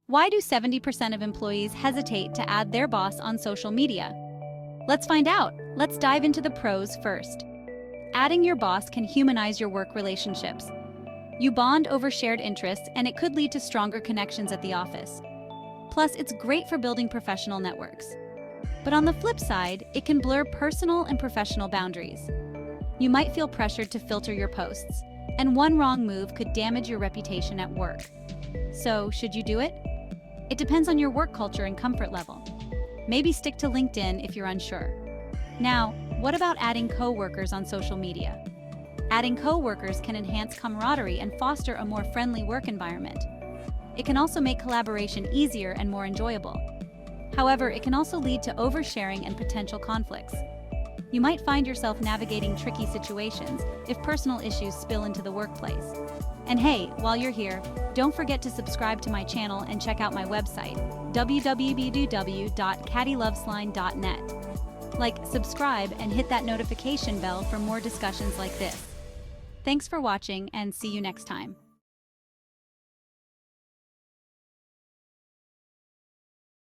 Why do 70% of employees hesitate to add their boss on social media? Let's find out. Let's dive into the pros first. Adding your boss can humanize your work relationships. You bond over shared interests, and it could lead to stronger connections at the office. Plus, it's great for building professional networks. But on the flip side, it can blur personal and professional boundaries. You might feel pressured to filter your posts, and one wrong move could damage your reputation at work. So, should you do it? It depends on your work culture and comfort level. Maybe stick to LinkedIn if you're unsure. Now, what about adding coworkers on social media? Adding coworkers can enhance camaraderie and foster a more friendly work environment. It can also make collaboration easier and more enjoyable. However, it can also lead to oversharing and potential conflicts. You might find yourself navigating tricky situations if personal issues spill into the workplace. And hey, while you're here, don't forget to subscribe to my channel and check out my website, www.cattylovesline.net. Like, subscribe, and hit that notification bell for more discussions like this. Thanks for watching, and see you next time.